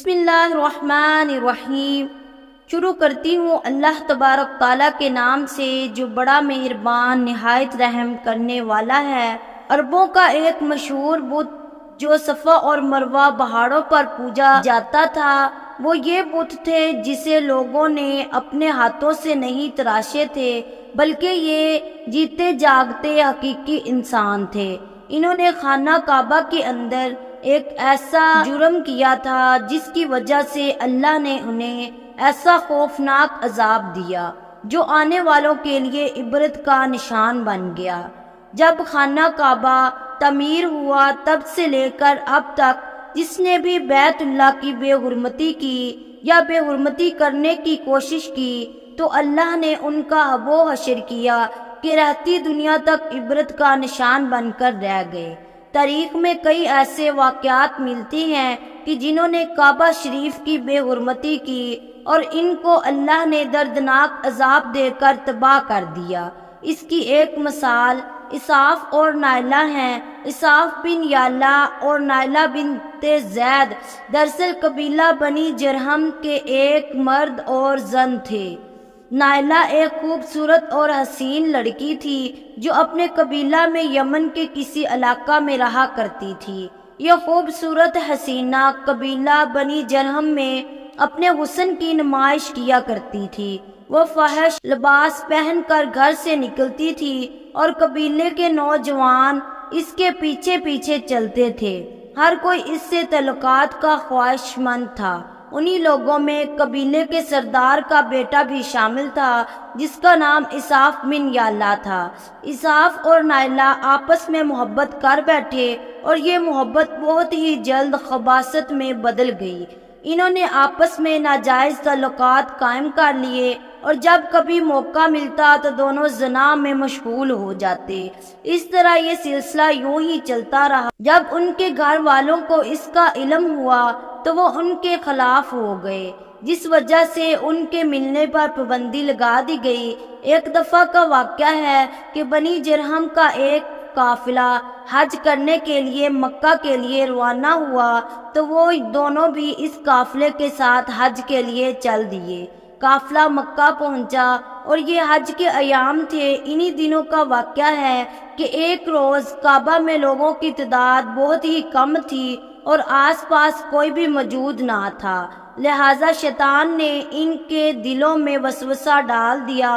بسم اللہ الرحمن الرحیم۔ شروع کرتی ہوں اللہ تبارک تعالیٰ کے نام سے جو بڑا مہربان نہایت رحم کرنے والا ہے۔ عربوں کا ایک مشہور بت جو صفا اور مروہ پہاڑوں پر پوجا جاتا تھا، وہ یہ بت تھے جسے لوگوں نے اپنے ہاتھوں سے نہیں تراشے تھے، بلکہ یہ جیتے جاگتے حقیقی انسان تھے۔ انہوں نے خانہ کعبہ کے اندر ایک ایسا جرم کیا تھا جس کی وجہ سے اللہ نے انہیں ایسا خوفناک عذاب دیا جو آنے والوں کے لیے عبرت کا نشان بن گیا۔ جب خانہ کعبہ تعمیر ہوا تب سے لے کر اب تک جس نے بھی بیت اللہ کی بے حرمتی کی یا بے حرمتی کرنے کی کوشش کی تو اللہ نے ان کا حب و حشر کیا کہ رہتی دنیا تک عبرت کا نشان بن کر رہ گئے۔ تاریخ میں کئی ایسے واقعات ملتے ہیں کہ جنہوں نے کعبہ شریف کی بے حرمتی کی اور ان کو اللہ نے دردناک عذاب دے کر تباہ کر دیا۔ اس کی ایک مثال اسحاق اور نائلہ ہیں۔ اسحاق بن یعلا اور نائلہ بنت زید دراصل قبیلہ بنی جرہم کے ایک مرد اور زن تھے۔ نائلہ ایک خوبصورت اور حسین لڑکی تھی جو اپنے قبیلہ میں یمن کے کسی علاقہ میں رہا کرتی تھی۔ یہ خوبصورت حسینہ قبیلہ بنی جرہم میں اپنے حسن کی نمائش کیا کرتی تھی۔ وہ فحش لباس پہن کر گھر سے نکلتی تھی اور قبیلے کے نوجوان اس کے پیچھے پیچھے چلتے تھے۔ ہر کوئی اس سے تعلقات کا خواہش مند تھا۔ انہی لوگوں میں قبیلے کے سردار کا بیٹا بھی شامل تھا جس کا نام اسحاق بن یعلا تھا۔ اسحاق اور نائلہ آپس میں محبت کر بیٹھے اور یہ محبت بہت ہی جلد خباثت میں بدل گئی۔ انہوں نے آپس میں ناجائز تعلقات قائم کر لیے اور جب کبھی موقع ملتا تو دونوں زنا میں مشغول ہو جاتے۔ اس طرح یہ سلسلہ یوں ہی چلتا رہا۔ جب ان کے گھر والوں کو اس کا علم ہوا تو وہ ان کے خلاف ہو گئے، جس وجہ سے ان کے ملنے پر پابندی لگا دی گئی۔ ایک دفعہ کا واقعہ ہے کہ بنی جرہم کا ایک قافلہ حج کرنے کے لیے مکہ کے لیے روانہ ہوا تو وہ دونوں بھی اس قافلے کے ساتھ حج کے لیے چل دیے۔ قافلہ مکہ پہنچا اور یہ حج کے ایام تھے۔ انہی دنوں کا واقعہ ہے کہ ایک روز کعبہ میں لوگوں کی تعداد بہت ہی کم تھی اور آس پاس کوئی بھی موجود نہ تھا، لہذا شیطان نے ان کے دلوں میں وسوسہ ڈال دیا۔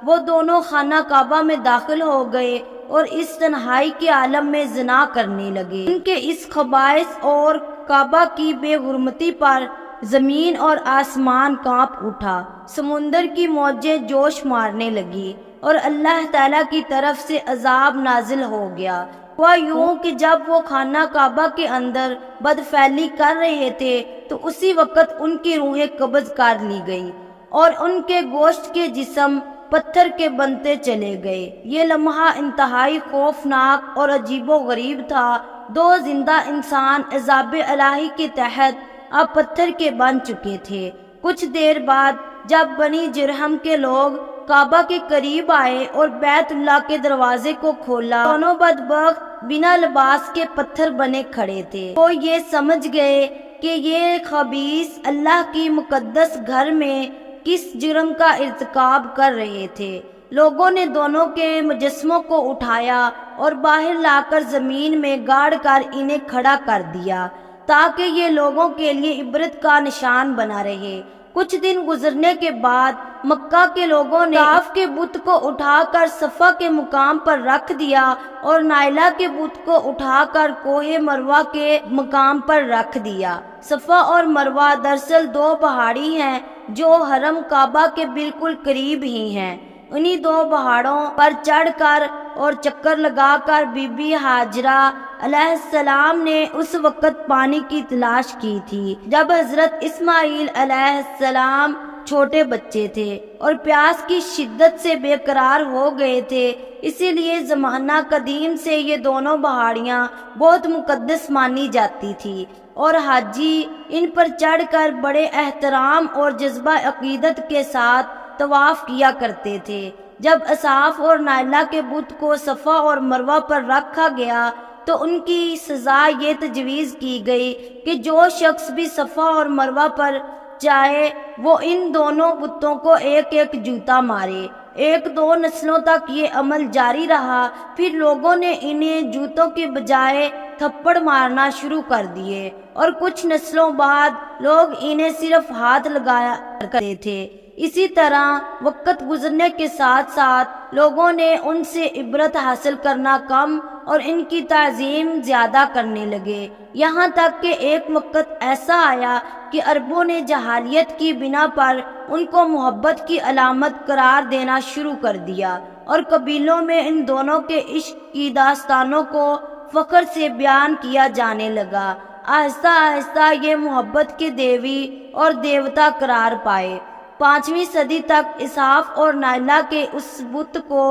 وہ دونوں خانہ کعبہ میں داخل ہو گئے اور اس تنہائی کے عالم میں زنا کرنے لگے۔ ان کے اس خبائث اور کعبہ کی بے حرمتی پر زمین اور آسمان کانپ اٹھا، سمندر کی موجیں جوش مارنے لگی اور اللہ تعالیٰ کی طرف سے عذاب نازل ہو گیا۔ ہوا یوں کہ جب وہ خانہ کعبہ کے اندر بدفعلی کر رہے تھے تو اسی وقت ان کی روحیں قبض کر لی گئی اور ان کے گوشت کے جسم پتھر کے بنتے چلے گئے۔ یہ لمحہ انتہائی خوفناک اور عجیب و غریب تھا۔ دو زندہ انسان عذاب الہی کے تحت اب پتھر کے بن چکے تھے۔ کچھ دیر بعد جب بنی جرہم کے لوگ کعبہ کے قریب آئے اور بیت اللہ کے دروازے کو کھولا، دونوں بدبخت بنا لباس کے پتھر بنے کھڑے تھے۔ وہ یہ سمجھ گئے کہ یہ خبیث اللہ کی مقدس گھر میں کس جرم کا ارتکاب کر رہے تھے۔ لوگوں نے دونوں کے مجسموں کو اٹھایا اور باہر لا کر زمین میں گاڑ کر انہیں کھڑا کر دیا تاکہ یہ لوگوں کے لیے عبرت کا نشان بنا رہے۔ کچھ دن گزرنے کے بعد مکہ کے لوگوں نے اسحاق کے بت کو اٹھا کر صفا کے مقام پر رکھ دیا اور نائلہ کے بت کو اٹھا کر کوہ مروہ کے مقام پر رکھ دیا۔ صفا اور مروہ دراصل دو پہاڑی ہیں جو حرم کعبہ کے بالکل قریب ہی ہیں۔ انہی دو پہاڑوں پر چڑھ کر اور چکر لگا کر بی بی ہاجرہ علیہ السلام نے اس وقت پانی کی تلاش کی تھی جب حضرت اسماعیل علیہ السلام چھوٹے بچے تھے اور پیاس کی شدت سے بے قرار ہو گئے تھے۔ اسی لیے زمانہ قدیم سے یہ دونوں پہاڑیاں بہت مقدس مانی جاتی تھی اور حاجی ان پر چڑھ کر بڑے احترام اور جذبہ عقیدت کے ساتھ طواف کیا کرتے تھے۔ جب اسحاق اور نائلہ کے بت کو صفا اور مروہ پر رکھا گیا تو ان کی سزا یہ تجویز کی گئی کہ جو شخص بھی صفا اور مروہ پر جائے وہ ان دونوں بتوں کو ایک ایک جوتا مارے۔ ایک دو نسلوں تک یہ عمل جاری رہا، پھر لوگوں نے انہیں جوتوں کے بجائے تھپڑ مارنا شروع کر دیے، اور کچھ نسلوں بعد لوگ انہیں صرف ہاتھ لگایا کرتے تھے۔ اسی طرح وقت گزرنے کے ساتھ ساتھ لوگوں نے ان سے عبرت حاصل کرنا کم اور ان کی تعظیم زیادہ کرنے لگے، یہاں تک کہ ایک وقت ایسا آیا کہ عربوں نے جہالیت کی بنا پر ان کو محبت کی علامت قرار دینا شروع کر دیا، اور قبیلوں میں ان دونوں کے عشق کی داستانوں کو فخر سے بیان کیا جانے لگا۔ آہستہ آہستہ یہ محبت کے دیوی اور دیوتا قرار پائے۔ 5ویں صدی تک اسحاق اور نائلہ کے اس بت کو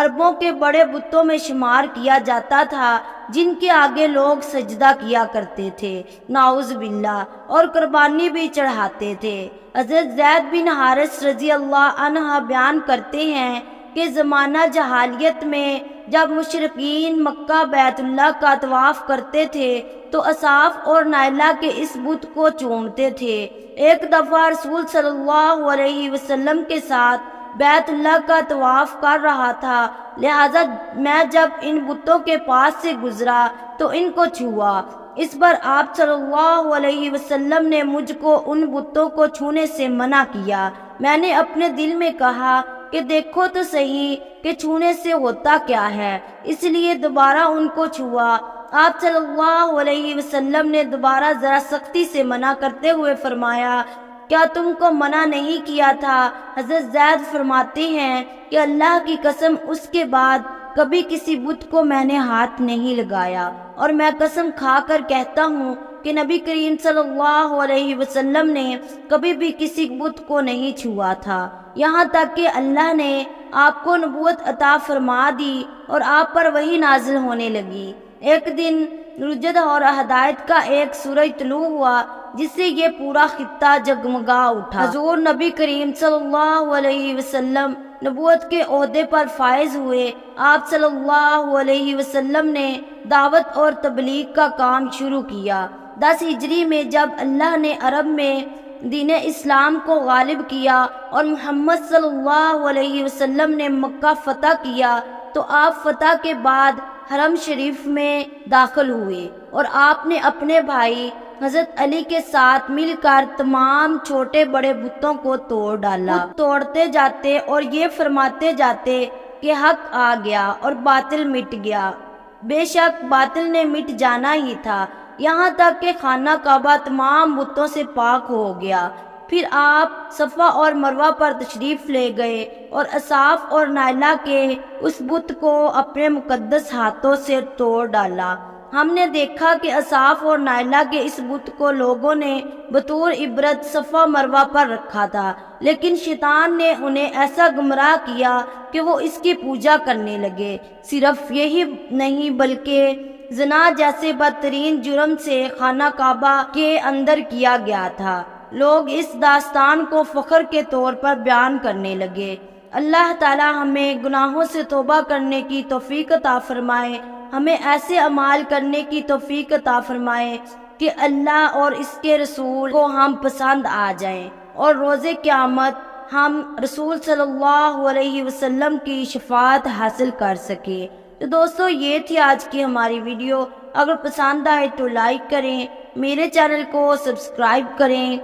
عربوں کے بڑے بتوں میں شمار کیا جاتا تھا جن کے آگے لوگ سجدہ کیا کرتے تھے، نعوذ باللہ، اور قربانی بھی چڑھاتے تھے۔ حضرت زید بن حارث رضی اللہ عنہ بیان کرتے ہیں کہ زمانہ جہالیت میں جب مشرکین مکہ بیت اللہ کا طواف کرتے تھے تو اسحاق اور نائلہ کے اس بت کو چومتے تھے۔ ایک دفعہ رسول صلی اللہ علیہ وسلم کے ساتھ بیت اللہ کا طواف کر رہا تھا، لہذا میں جب ان بتوں کے پاس سے گزرا تو ان کو چھوا۔ اس پر آپ صلی اللہ علیہ وسلم نے مجھ کو ان بتوں کو چھونے سے منع کیا۔ میں نے اپنے دل میں کہا کہ دیکھو تو صحیح کہ چھونے سے ہوتا کیا ہے، اس لیے دوبارہ ان کو چھوا۔ آپ صلی اللہ علیہ وسلم نے دوبارہ ذرا سختی سے منع کرتے ہوئے فرمایا، کیا تم کو منع نہیں کیا تھا؟ حضرت زید فرماتے ہیں کہ اللہ کی قسم اس کے بعد کبھی کسی بت کو میں نے ہاتھ نہیں لگایا، اور میں قسم کھا کر کہتا ہوں کہ نبی کریم صلی اللہ علیہ وسلم نے کبھی بھی کسی بت کو نہیں چھوا تھا، یہاں تک کہ اللہ نے آپ کو نبوت عطا فرما دی اور آپ پر وحی نازل ہونے لگی۔ ایک دن رجد اور ہدایت کا ایک سورج طلوع ہوا جس سے یہ پورا خطہ جگمگا اٹھا۔ حضور نبی کریم صلی اللہ علیہ وسلم نبوت کے عہدے پر فائز ہوئے۔ آپ صلی اللہ علیہ وسلم نے دعوت اور تبلیغ کا کام شروع کیا۔ 10 ہجری میں جب اللہ نے عرب میں دین اسلام کو غالب کیا اور محمد صلی اللہ علیہ وسلم نے مکہ فتح کیا تو آپ فتح کے بعد حرم شریف میں داخل ہوئے، اور آپ نے اپنے بھائی حضرت علی کے ساتھ مل کر تمام چھوٹے بڑے بتوں کو توڑ ڈالا۔ توڑتے جاتے اور یہ فرماتے جاتے کہ حق آ گیا اور باطل مٹ گیا۔ بے شک باطل نے مٹ جانا ہی تھا، یہاں تک کہ خانہ کعبہ تمام بتوں سے پاک ہو گیا۔ پھر آپ صفا اور مروہ پر تشریف لے گئے اور اسحاق اور نائلہ کے اس بت کو اپنے مقدس ہاتھوں سے توڑ ڈالا۔ ہم نے دیکھا کہ اسحاق اور نائلہ کے اس بت کو لوگوں نے بطور عبرت صفا مروہ پر رکھا تھا، لیکن شیطان نے انہیں ایسا گمراہ کیا کہ وہ اس کی پوجا کرنے لگے۔ صرف یہی نہیں بلکہ زنا جیسے بدترین جرم سے خانہ کعبہ کے اندر کیا گیا تھا۔ لوگ اس داستان کو فخر کے طور پر بیان کرنے لگے۔ اللہ تعالی ہمیں گناہوں سے توبہ کرنے کی توفیق عطا فرمائے، ہمیں ایسے اعمال کرنے کی توفیق عطا فرمائے کہ اللہ اور اس کے رسول کو ہم پسند آ جائیں، اور روز قیامت ہم رسول صلی اللہ علیہ وسلم کی شفاعت حاصل کر سکیں۔ تو دوستو یہ تھی آج کی ہماری ویڈیو، اگر پسند آئے تو لائک کریں، میرے چینل کو سبسکرائب کریں۔